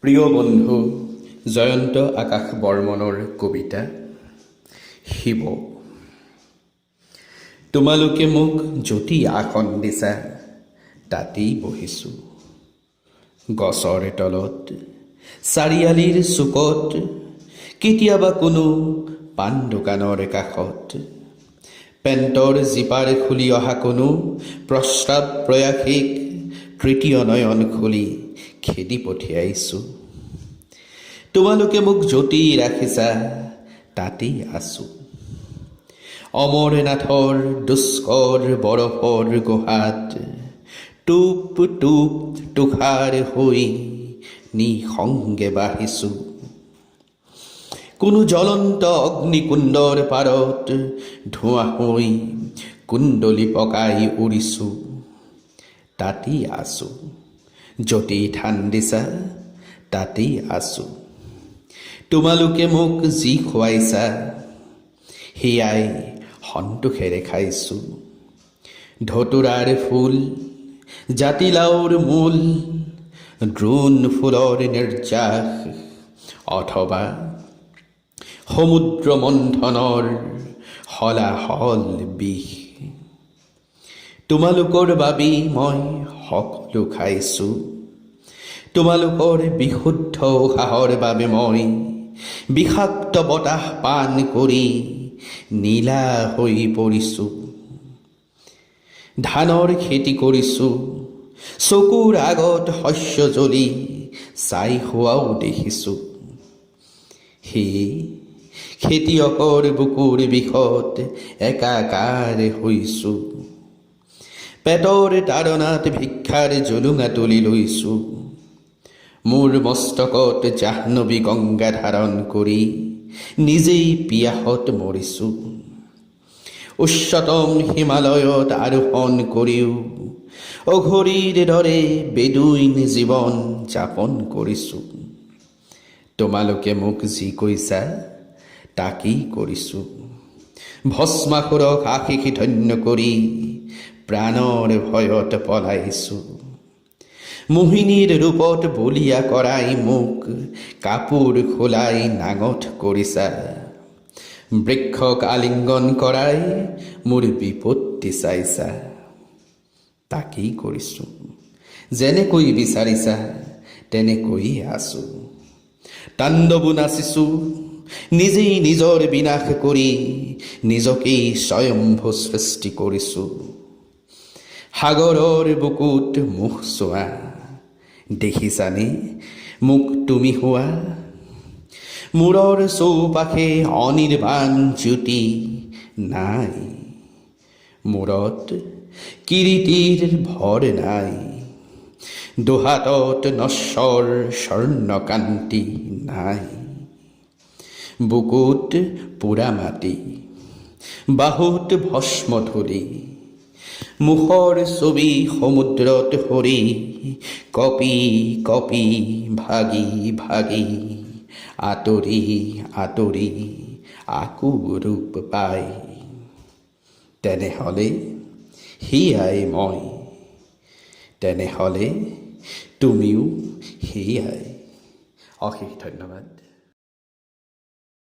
প্ৰিয় বন্ধু জয়ন্ত আকাশ বৰ্মনৰ কবিতা শিৱ। তোমালোকে মোক যতি আসন দিছা তাতেই বহিছোঁ। গছৰ তলত, চাৰিআলিৰ চুকত, কেতিয়াবা কোনো পাণ দোকানৰ কাষত, পেণ্টৰ জিপাৰ খুলি অহা কোনো প্ৰস্ৰাৱ প্ৰয়াসিক তৃতীয় নয়ন খুলি খেদি পঠিয়াইছোঁ। তোমালোকে মোক যতি ৰাখিছা তাতেই আছোঁ। অমৰনাথৰ দুষ্কৰ বৰফৰ গুহাত টুপ টুপ তুষাৰ হৈ নিসংগে বাঢ়িছোঁ। কোনো জ্বলন্ত অগ্নিকুণ্ডৰ পাৰত ধোঁৱা হৈ কুণ্ডলী পকাই উৰিছোঁ। তাতেই আছোঁ, য'তেই ঠান দিছা তাতেই আছোঁ। তোমালোকে মোক যি খুৱাইছা সেয়াই সন্তোষেৰে খাইছোঁ। ধতুৰাৰ ফুল, জাতিলাওৰ মূল, দ্ৰোণ ফুলৰ নিৰ্যাস অথবা সমুদ্ৰ মন্থনৰ হলাহল বিষ। তোমালোকৰ বাবেই মই সকলো খাইছোঁ। তোমালোকৰ বিশুদ্ধ উশাহৰ বাবে মই বিষাক্ত বতাহ পান কৰি নীলা হৈ পৰিছোঁ। ধানৰ খেতি কৰিছোঁ, চকুৰ আগত শস্য জ্বলি ছাই হোৱাও দেখিছোঁ। সেয়ে খেতিয়কৰ বুকুৰ বিষত একাকাৰ হৈছোঁ। পেটৰ তাড়নাত ভিক্ষাৰ জুলুঙা তুলি লৈছোঁ। মোৰ মস্তকত জাহ্নৱী গংগা ধাৰণ কৰি নিজেই পিয়াহত মৰিছোঁ। উচ্চতম হিমালয়ত আৰোহণ কৰিও অঘৰীৰ দৰে বেদুইন জীৱন যাপন কৰিছোঁ। তোমালোকে মোক যি কৈছা তাকেই কৰিছোঁ। ভস্মাসুৰক আশীষি ধন্য কৰি প্ৰাণৰ ভয়ত পলাইছোঁ। মোহিনীৰ ৰূপত বলিয়া কৰাই মোক কাপোৰ খোলাই নাঙঠ কৰিছা। বৃক্ষক আলিংগন কৰাই মোৰ বিপত্তি চাইছা। তাকেই কৰিছোঁ, যেনেকৈ বিচাৰিছা তেনেকৈয়ে আছোঁ। তাণ্ডৱো নাচিছোঁ, নিজেই নিজৰ বিনাশ কৰি নিজকেই স্বয়ম্ভু সৃষ্টি কৰিছোঁ। সাগৰৰ বুকুত মুখ চোৱা, দেখিছানে মোক তুমি হোৱা। মূৰৰ চৌপাশে অনিৰ্বাণ জ্যোতি নাই। মূৰত কিৰীটিৰ ভৰ নাই। দুহাতত নশ্বৰ স্বৰ্ণকান্তি নাই। বুকুত পোৰা মাটি, বাহুত ভস্মধূলি, মুখৰ ছবি সমুদ্ৰত সৰি কপি কপি ভাগি ভাগি আঁতৰি আঁতৰি আকৌ ৰূপ পায়। তেনেহ'লে সেয়াই মই, তেনেহ'লে তুমিও সেয়াই। অশেষ ধন্যবাদ।